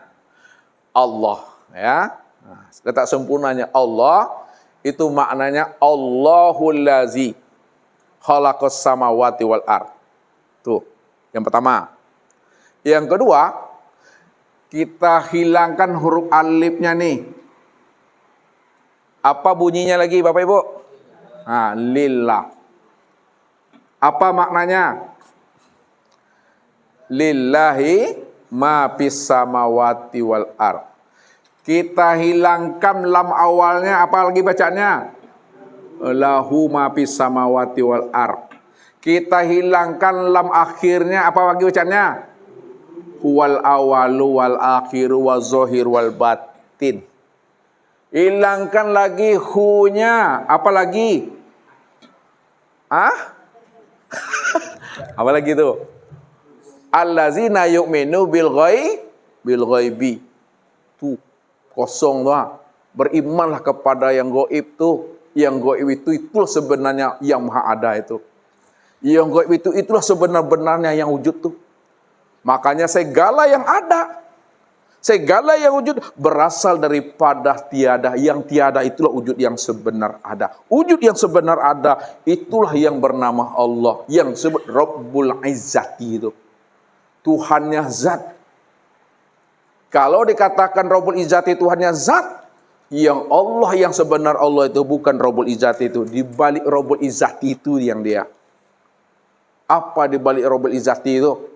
Allah. Ya, letak sempurnanya Allah itu maknanya Allahul Lazi khalaqas samawati wal ard. Tuh, yang pertama. Yang kedua, kita hilangkan huruf alifnya nih. Apa bunyinya lagi Bapak Ibu? Lillah. Apa maknanya? Lillahi ma fis samawati wal ard. Kita hilangkan lam awalnya, apa lagi bacanya? Lahu ma fis samawati wal ard. Kita hilangkan lam akhirnya, apa lagi bacanya? Huwal awalu wal akhiru wal zohir wal batin. Hilangkan lagi hu-nya, apa lagi? Apa lagi itu? Allazina yu'minu bil ghaibi. Tuh. Kosong tuh. Berimanlah kepada yang gaib tuh. Yang gaib itu itulah sebenarnya yang maha ada itu. Yang gaib itu itulah sebenar-benarnya yang wujud tuh. Makanya segala yang ada, segala yang wujud berasal daripada tiada. Yang tiada itulah wujud yang sebenar ada. Wujud yang sebenar ada itulah yang bernama Allah. Yang disebut Rabbul Izzati itu. Tuhannya zat. Kalau dikatakan Rabbul Izzati Tuhannya zat, yang Allah yang sebenar Allah itu bukan Rabbul Izzati itu. Di balik Rabbul Izzati itu yang dia. Apa di balik Rabbul Izzati itu?